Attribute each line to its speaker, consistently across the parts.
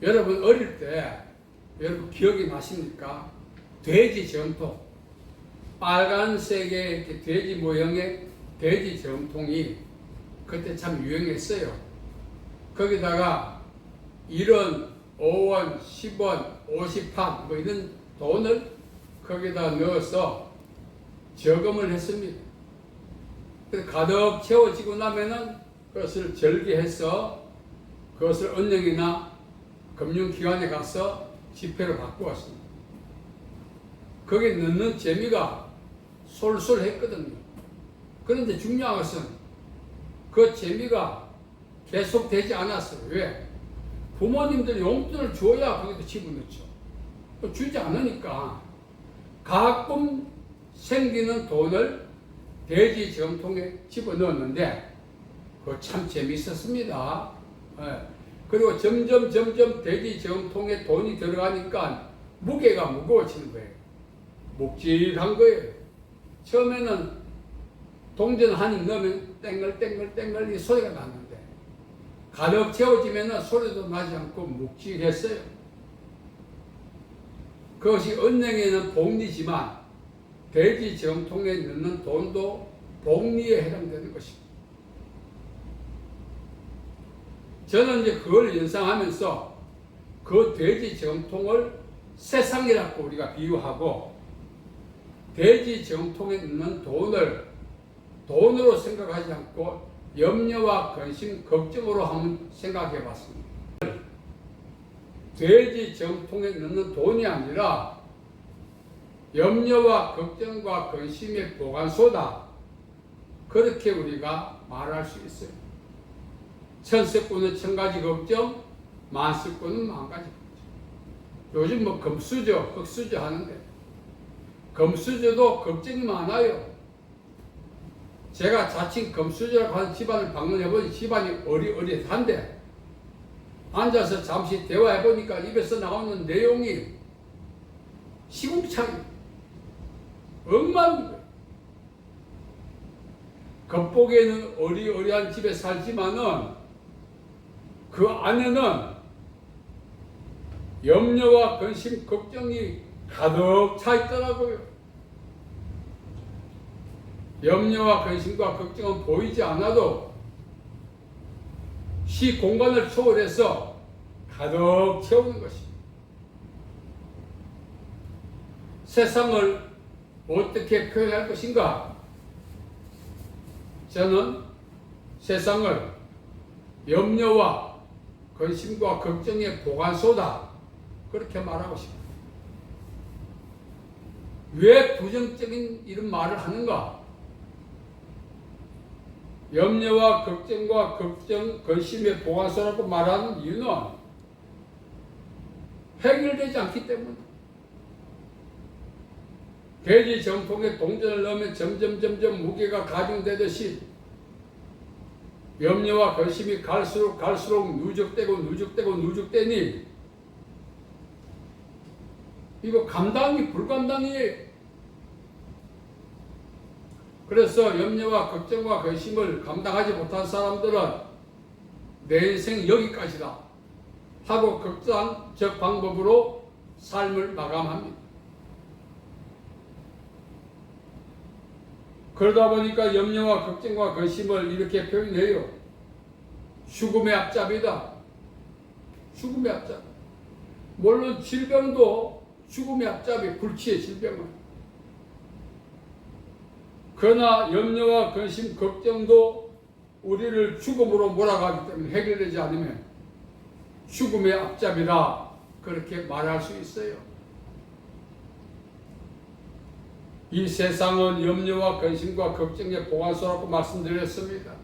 Speaker 1: 여러분 어릴 때 여러분 기억이 나십니까? 돼지 정통, 빨간색의 이렇게 돼지 모형의 돼지 정통이 그때 참 유행했어요. 거기다가 1원, 5원, 10원, 50판 뭐 이런 돈을 거기다 넣어서 저금을 했습니다. 그래서 가득 채워지고 나면은 그것을 절개해서 그것을 은행이나 금융기관에 가서 지폐로 바꾸었습니다. 거기에 넣는 재미가 솔솔했거든요. 그런데 중요한 것은 그 재미가 계속되지 않았어요. 왜? 부모님들이 용돈을 줘야 거기도 집어넣죠. 주지 않으니까 가끔 생기는 돈을 돼지 정통에 집어넣었는데 그거 참 재밌었습니다. 그리고 점점 돼지 정통에 돈이 들어가니까 무게가 무거워지는 거예요. 묵직한 거예요. 처음에는 동전 한 입 넣으면 땡글땡글 이 소리가 났는데 가득 채워지면 소리도 나지 않고 묵직했어요. 그것이 은행에는 복리지만 돼지 정통에 넣는 돈도 복리에 해당되는 것입니다. 저는 이제 그걸 연상하면서 그 돼지 정통을 세상이라고 우리가 비유하고 돼지 정통에 넣는 돈을 돈으로 생각하지 않고 염려와 근심, 걱정으로 한번 생각해 봤습니다. 돼지 정통에 넣는 돈이 아니라 염려와 걱정과 근심의 보관소다. 그렇게 우리가 말할 수 있어요. 천석구는 천가지 걱정, 만석구는 만가지 걱정. 요즘 뭐 금수저, 흑수저 하는데 금수저도 걱정이 많아요. 제가 자칭 금수저라고 하는 집안을 방문해보니 집안이 어리어리한데 앉아서 잠시 대화해보니까 입에서 나오는 내용이 시궁창 엉망입니다. 겉보기에는 어리어리한 집에 살지만은 그 안에는 염려와 근심, 걱정이 가득 차 있더라고요. 염려와 근심과 걱정은 보이지 않아도 시 공간을 초월해서 가득 채우는 것입니다. 세상을 어떻게 표현할 것인가? 저는 세상을 염려와 근심과 걱정의 보관소다. 그렇게 말하고 싶습니다. 왜 부정적인 이런 말을 하는가? 염려와 걱정과 근심의 보관소라고 말하는 이유는 해결되지 않기 때문에 돼지 정통에 동전을 넣으면 점점 무게가 가중되듯이 염려와 근심이 갈수록 누적되니 이거 감당이 불감당이에요. 그래서 염려와 걱정과 근심을 감당하지 못한 사람들은 내 인생 여기까지다 하고 극단적 방법으로 삶을 마감합니다. 그러다 보니까 염려와 걱정과 근심을 이렇게 표현해요. 죽음의 앞잡이다. 죽음의 앞잡이. 물론 질병도 죽음의 앞잡이, 불치의 질병은. 그러나 염려와 근심, 걱정도 우리를 죽음으로 몰아가기 때문에 해결되지 않으면 죽음의 앞잡이다. 그렇게 말할 수 있어요. 이 세상은 염려와 근심과 걱정의 보관소라고 말씀드렸습니다.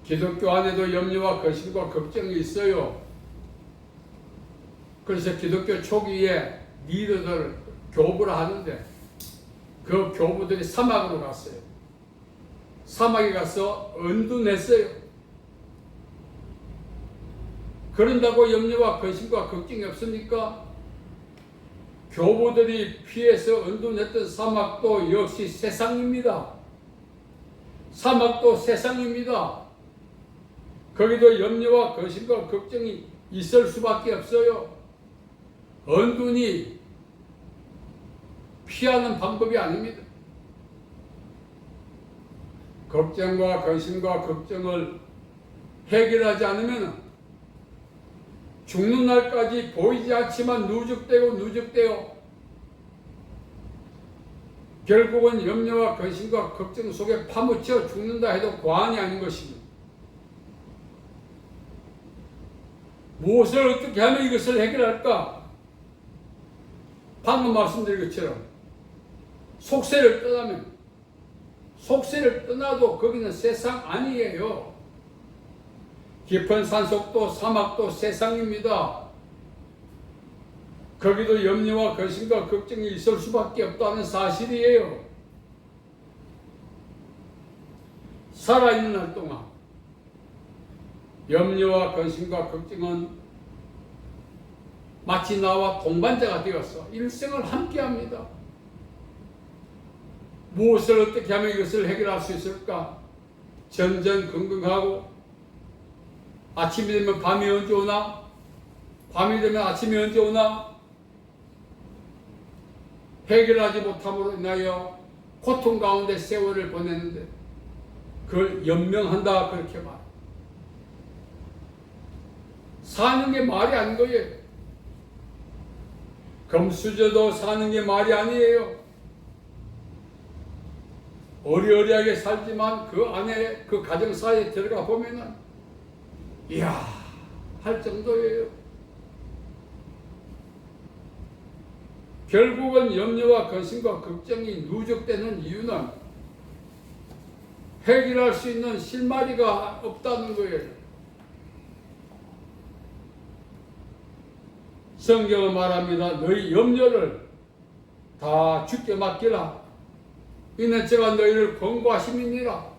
Speaker 1: 기독교 안에도 염려와 근심과 걱정이 있어요. 그래서 기독교 초기에 리더들 교부를 하는데 그 교부들이 사막으로 갔어요. 사막에 가서 은둔했어요. 그런다고 염려와 근심과 걱정이 없습니까? 교부들이 피해서 은둔했던 사막도 역시 세상입니다. 사막도 세상입니다. 거기도 염려와 근심과 걱정이 있을 수밖에 없어요. 언둔이 피하는 방법이 아닙니다. 걱정과 근심과 걱정을 해결하지 않으면 죽는 날까지 보이지 않지만 누적되어 결국은 염려와 근심과 걱정 속에 파묻혀 죽는다 해도 과언이 아닌 것입니다. 무엇을 어떻게 하면 이것을 해결할까? 방금 말씀드린 것처럼 속세를 떠나도 거기는 세상 아니에요. 깊은 산속도 사막도 세상입니다. 거기도 염려와 근심과 걱정이 있을 수밖에 없다는 사실이에요. 살아있는 날 동안 염려와 근심과 걱정은 마치 나와 동반자가 되어서 일생을 함께합니다. 무엇을 어떻게 하면 이것을 해결할 수 있을까? 전전긍긍하고 아침이 되면 밤이 언제 오나? 밤이 되면 아침이 언제 오나? 해결하지 못함으로 인하여 고통 가운데 세월을 보냈는데 그걸 연명한다 그렇게 말. 사는 게 말이 아닌 거예요. 금수저도 사는 게 말이 아니에요. 어리어리하게 살지만 그 안에 그 가정사에 들어가 보면은 이야 할 정도예요. 결국은 염려와 근심과 걱정이 누적되는 이유는 해결할 수 있는 실마리가 없다는 거예요. 성경은 말합니다. 너희 염려를 다 주께 맡기라. 이는 제가 너희를 권고하심이니라.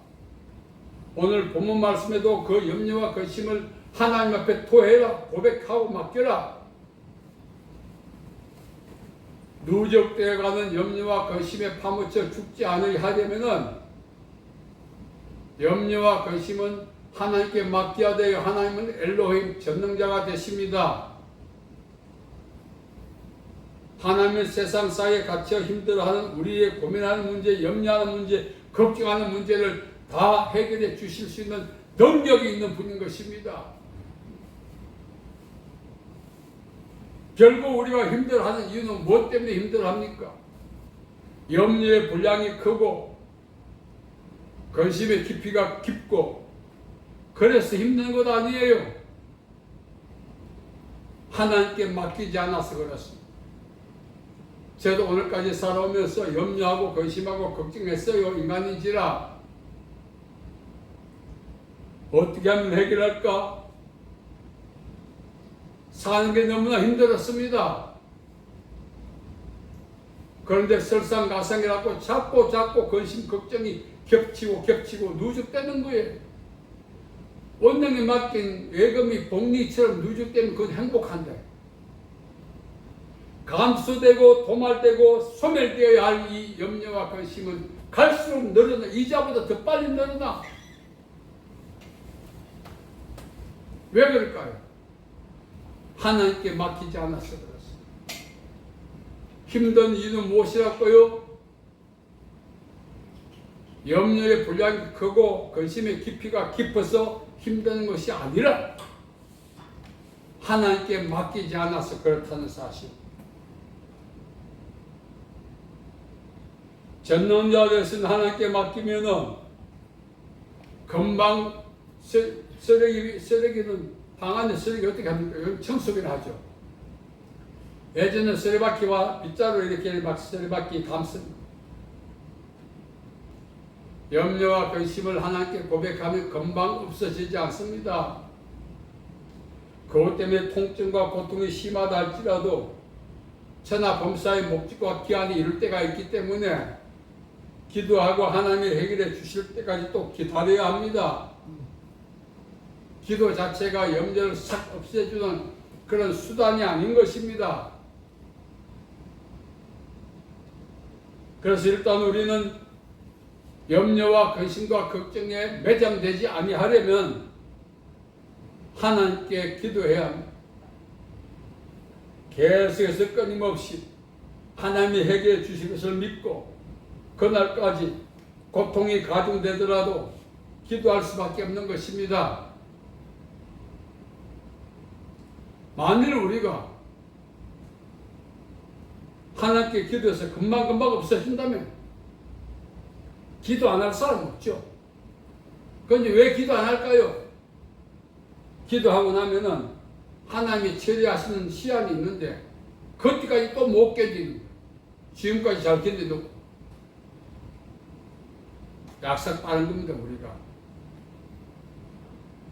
Speaker 1: 오늘 본문 말씀에도 그 염려와 근심을 하나님 앞에 토해라. 고백하고 맡겨라. 누적되어가는 염려와 근심에 파묻혀 죽지 않으려 하려면은 염려와 근심은 하나님께 맡겨야 돼요. 하나님은 엘로힘 전능자가 되십니다. 하나님은 세상 사이에 갇혀 힘들어하는 우리의 고민하는 문제, 염려하는 문제, 걱정하는 문제를 다 해결해 주실 수 있는 능력이 있는 분인 것입니다. 결국 우리가 힘들어하는 이유는 무엇 때문에 힘들어합니까? 염려의 분량이 크고 근심의 깊이가 깊고 그래서 힘든 것 아니에요. 하나님께 맡기지 않아서 그렇습니다. 저도 오늘까지 살아오면서 염려하고 근심하고 걱정했어요. 인간인지라 어떻게 하면 해결할까? 사는 게 너무나 힘들었습니다. 그런데 설상가상이라고 자꾸 근심 걱정이 겹치고 누적되는 거예요. 원령에 맡긴 예금이 복리처럼 누적되면 그건 행복한데 감수되고 도말되고 소멸되어야 할 이 염려와 근심은 갈수록 늘어나. 이자보다 더 빨리 늘어나. 왜 그럴까요? 하나님께 맡기지 않아서 그렇습니다. 힘든 이유는 무엇이랄까요? 염려의 분량이 크고 근심의 깊이가 깊어서 힘든 것이 아니라 하나님께 맡기지 않아서 그렇다는 사실. 전능자 되신 하나님께 맡기면은 금방 쓰레기는 방 안에 쓰레기 어떻게 합니까? 청소기를 하죠. 예전에 쓰레받기와 빗자루 이렇게 막 쓰레받기 감습니다. 염려와 근심을 하나님께 고백하면 금방 없어지지 않습니다. 그것 때문에 통증과 고통이 심하다 할지라도 천하 범사의 목적과 기한이 이룰 때가 있기 때문에 기도하고 하나님이 해결해 주실 때까지 또 기다려야 합니다. 기도 자체가 염려를 싹 없애주는 그런 수단이 아닌 것입니다. 그래서 일단 우리는 염려와 근심과 걱정에 매장되지 아니하려면 하나님께 기도해야 합니다. 계속해서 끊임없이 하나님이 해결해 주실 것을 믿고 그날까지 고통이 가중되더라도 기도할 수밖에 없는 것입니다. 만일 우리가 하나님께 기도해서 금방금방 없어진다면 기도 안 할 사람 없죠. 그런데 왜 기도 안 할까요? 기도하고 나면은 하나님이 처리하시는 시간이 있는데 그때까지 또 못 견디는 거예요. 지금까지 잘 견디는 약삭 빠는 겁니다. 우리가.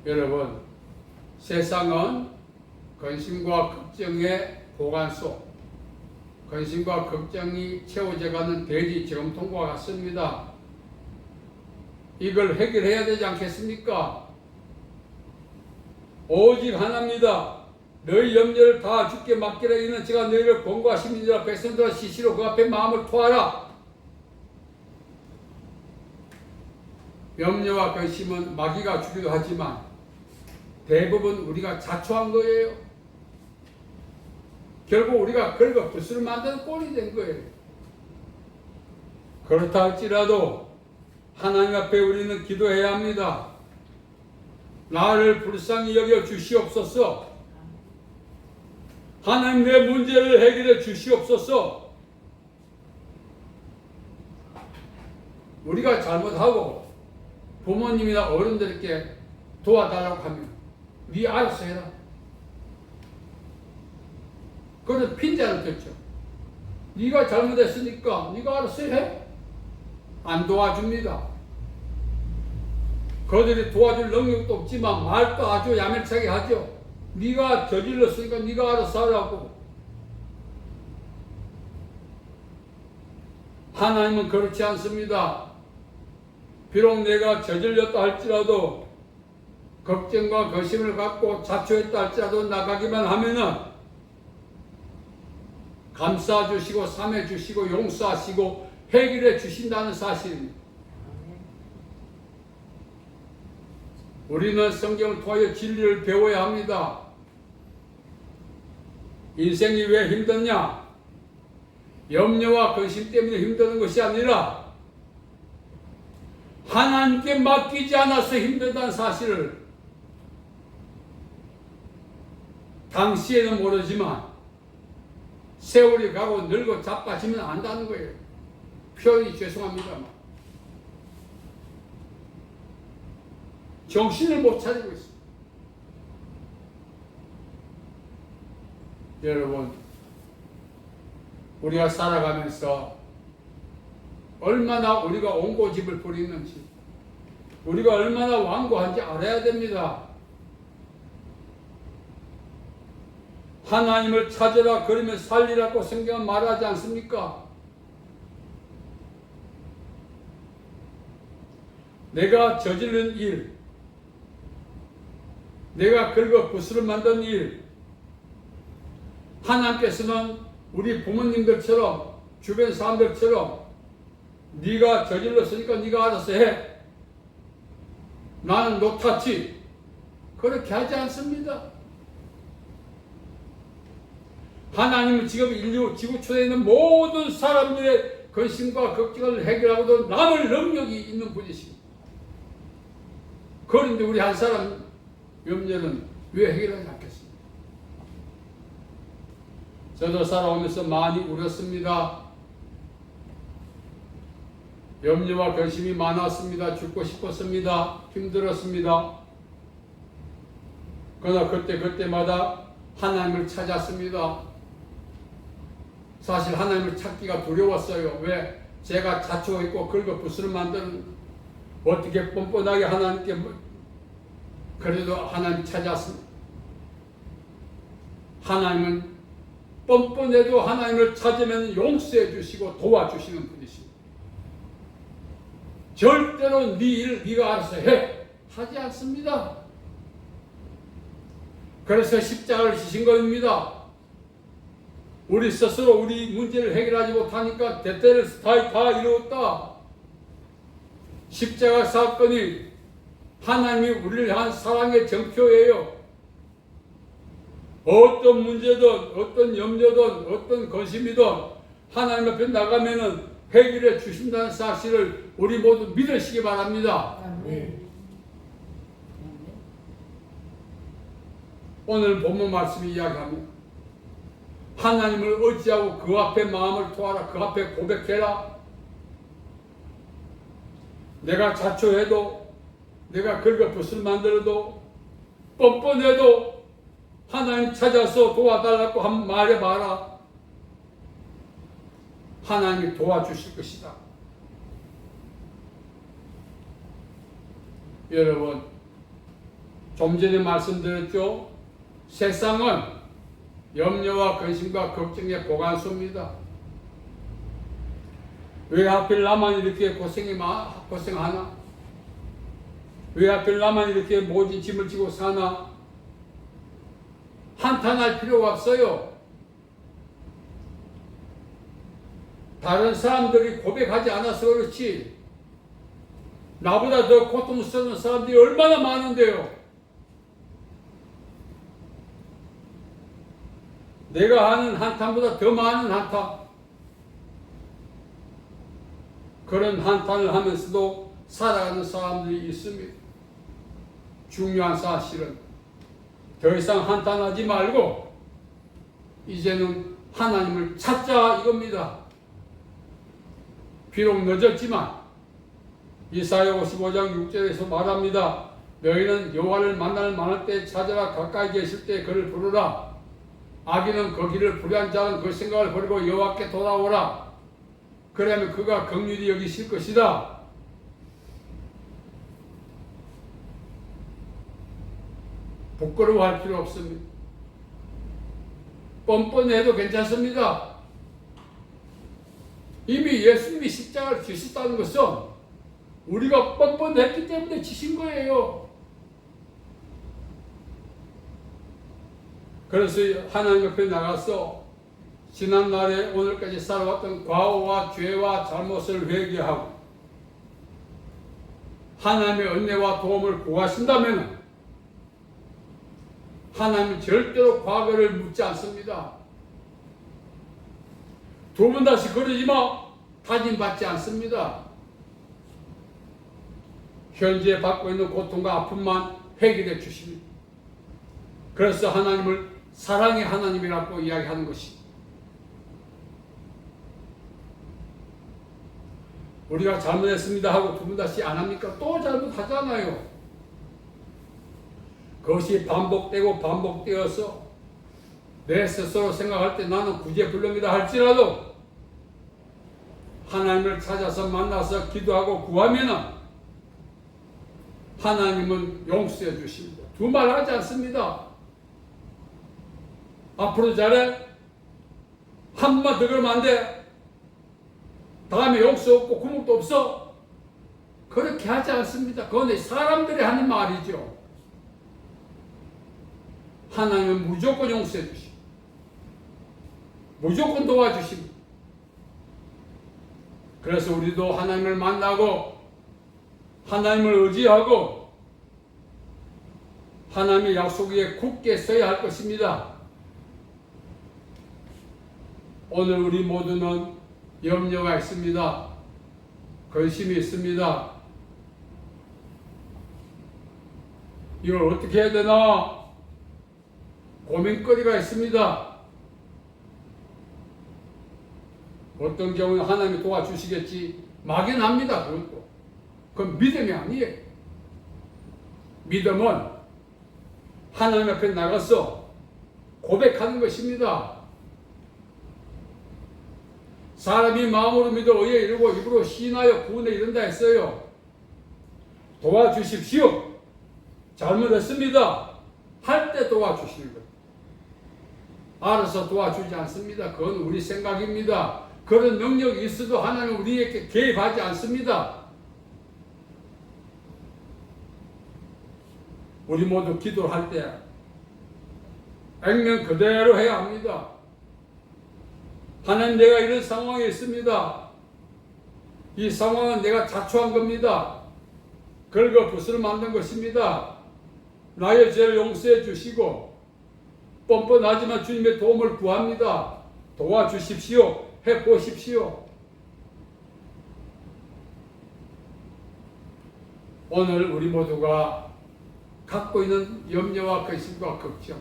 Speaker 1: 여러분, 세상은 근심과 걱정의 보관소, 근심과 걱정이 채워져가는 돼지 저금통과 같습니다. 이걸 해결해야 되지 않겠습니까? 오직 하나입니다. 너희 염려를 다 주께 맡기라. 이는 제가 너희를 권고하십니다. 백성들아 시시로 그 앞에 마음을 토하라. 염려와 근심은 마귀가 주기도 하지만 대부분 우리가 자초한 거예요. 결국 우리가 긁어 붓을 만드는 꼴이 된 거예요. 그렇다 할지라도 하나님 앞에 우리는 기도해야 합니다. 나를 불쌍히 여겨 주시옵소서. 하나님 내 문제를 해결해 주시옵소서. 우리가 잘못하고 부모님이나 어른들께 도와달라고 하면 네 알아서 해라. 그런 핀잔을 줬죠. 네가 잘못했으니까 네가 알아서 해. 안 도와줍니다. 그들이 도와줄 능력도 없지만 말도 아주 야멸차게 하죠. 네가 저질렀으니까 네가 알아서 하라고. 하나님은 그렇지 않습니다. 비록 내가 저질렀다 할지라도 걱정과 거심을 갖고 자초했다 할지라도 나가기만 하면은 감싸주시고 삼해주시고 용서하시고 해결해 주신다는 사실입니다. 우리는 성경을 통하여 진리를 배워야 합니다. 인생이 왜 힘드냐? 염려와 근심 때문에 힘드는 것이 아니라 하나님께 맡기지 않아서 힘들다는 사실을 당시에는 모르지만 세월이 가고 늙어 자빠지면 안다는 거예요. 표현이 죄송합니다만 정신을 못 차리고 있습니다. 여러분, 우리가 살아가면서 얼마나 우리가 온고집을 부리는지, 우리가 얼마나 완고한지 알아야 됩니다. 하나님을 찾으라 그러면 살리라고 성경은 말하지 않습니까? 내가 저지른 일, 내가 긁어 부스를 만든 일, 하나님께서는 우리 부모님들처럼 주변 사람들처럼 네가 저질렀으니까 네가 알아서 해. 나는 노타치. 그렇게 하지 않습니다. 하나님은 지금 인류 지구촌에 있는 모든 사람들의 근심과 걱정을 해결하고도 남을 능력이 있는 분이십니다. 그런데 우리 한 사람 염려는 왜 해결하지 않겠습니까? 저도 살아오면서 많이 울었습니다. 염려와 근심이 많았습니다. 죽고 싶었습니다. 힘들었습니다. 그러나 그때마다 하나님을 찾았습니다. 사실 하나님을 찾기가 두려웠어요. 왜? 제가 자초했고 긁어 부스를 만드는 어떻게 뻔뻔하게 하나님께 그래도 하나님 찾았습니다. 하나님은 뻔뻔해도 하나님을 찾으면 용서해 주시고 도와주시는 분이십니다. 절대로 네 일 네가 알아서 해 하지 않습니다. 그래서 십자가를 지신 겁니다. 우리 스스로 우리 문제를 해결하지 못하니까 대테레스 다 이루었다. 십자가 사건이 하나님이 우리를 향한 사랑의 정표예요. 어떤 문제든 어떤 염려든 어떤 근심이든 하나님 앞에 나가면은 해결해 주신다는 사실을 우리 모두 믿으시기 바랍니다.
Speaker 2: 아멘.
Speaker 1: 오늘 본문 말씀이 이야기합니다. 하나님을 의지하고 그 앞에 마음을 토하라. 그 앞에 고백해라. 내가 자초해도 내가 긁어붓을 만들어도 뻔뻔해도 하나님 찾아서 도와달라고 한번 말해봐라. 하나님이 도와주실 것이다. 여러분, 좀 전에 말씀드렸죠. 세상은 염려와 근심과 걱정의 보관소입니다. 왜 하필 나만 이렇게 고생하나? 왜 하필 나만 이렇게 모진 짐을 지고 사나? 한탄할 필요가 없어요. 다른 사람들이 고백하지 않아서 그렇지 나보다 더 고통스러운 사람들이 얼마나 많은데요. 내가 하는 한탄보다 더 많은 한탄. 그런 한탄을 하면서도 살아가는 사람들이 있습니다. 중요한 사실은 더 이상 한탄하지 말고 이제는 하나님을 찾자 이겁니다. 비록 늦었지만 이사야 55장 6절에서 말합니다. 너희는 여호와를 만날 때 찾아라. 가까이 계실 때 그를 부르라. 악인은 그 길을 불의한 자는 그 생각을 버리고 여호와께 돌아오라. 그러면 그가 긍휼히 여기실 것이다. 부끄러워할 필요 없습니다. 뻔뻔해도 괜찮습니다. 이미 예수님이 십자가를 지셨다는 것은 우리가 뻔뻔했기 때문에 지신 거예요. 그래서 하나님 앞에 나가서 지난날에 오늘까지 살아왔던 과오와 죄와 잘못을 회개하고 하나님의 은혜와 도움을 구하신다면 하나님은 절대로 과거를 묻지 않습니다. 두 번 다시 그러지 마. 다짐받지 않습니다. 현재 받고 있는 고통과 아픔만 해결해 주십니다. 그래서 하나님을 사랑의 하나님이라고 이야기하는 것이 우리가 잘못했습니다 하고 두 번 다시 안 합니까? 또 잘못하잖아요. 그것이 반복되어서 내 스스로 생각할 때 나는 구제불능이다 할지라도 하나님을 찾아서 만나서 기도하고 구하면 하나님은 용서해 주십니다. 두말하지 않습니다. 앞으로 잘해? 한 번만 더 그러면 안 돼? 다음에 용서 없고 구멍도 없어? 그렇게 하지 않습니다. 그건 사람들이 하는 말이죠. 하나님은 무조건 용서해 주십니다. 무조건 도와주십니다. 그래서 우리도 하나님을 만나고 하나님을 의지하고 하나님의 약속 위에 굳게 서야 할 것입니다. 오늘 우리 모두는 염려가 있습니다. 근심이 있습니다. 이걸 어떻게 해야 되나? 고민거리가 있습니다. 어떤 경우는 하나님이 도와주시겠지 막연합니다. 그것도. 그건 믿음이 아니에요. 믿음은 하나님 앞에 나가서 고백하는 것입니다. 사람이 마음으로 믿어 의에 이르고 입으로 시인하여 구원에 이른다 했어요. 도와주십시오. 잘못했습니다. 할 때 도와주시는 것. 알아서 도와주지 않습니다. 그건 우리 생각입니다. 그런 능력이 있어도 하나님 우리에게 개입하지 않습니다. 우리 모두 기도할 때 액면 그대로 해야 합니다. 하나님, 내가 이런 상황에 있습니다. 이 상황은 내가 자초한 겁니다. 긁어 붓을 만든 것입니다. 나의 죄를 용서해 주시고 뻔뻔하지만 주님의 도움을 구합니다. 도와주십시오. 해보십시오. 오늘 우리 모두가 갖고 있는 염려와 근심과 걱정,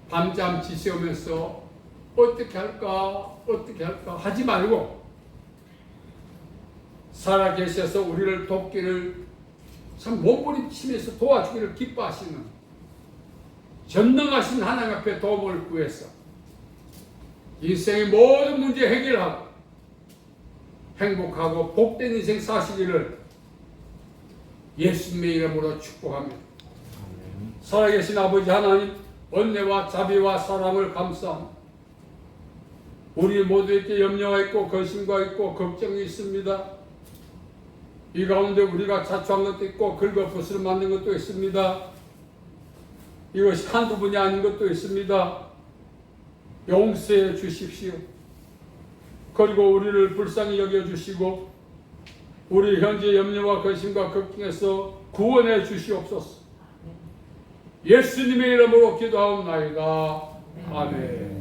Speaker 1: 밤잠 지새우면서 어떻게 할까 하지 말고 살아계셔서 우리를 돕기를 참 몸부림치면서 도와주기를 기뻐하시는 전능하신 하나님 앞에 도움을 구해서 인생의 모든 문제 해결하고 행복하고 복된 인생 사시기를 예수님의 이름으로 축복합니다. 살아계신 아버지 하나님, 은혜와 자비와 사랑을 감사합니다. 우리 모두에게 염려가 있고 근심과 있고 걱정이 있습니다. 이 가운데 우리가 자초한 것도 있고 긁어부스러 만든 것도 있습니다. 이것이 한두 분이 아닌 것도 있습니다. 용서해 주십시오. 그리고 우리를 불쌍히 여겨주시고 우리 현재 염려와 근심과 걱정에서 구원해 주시옵소서. 예수님의 이름으로 기도하옵나이다. 아멘.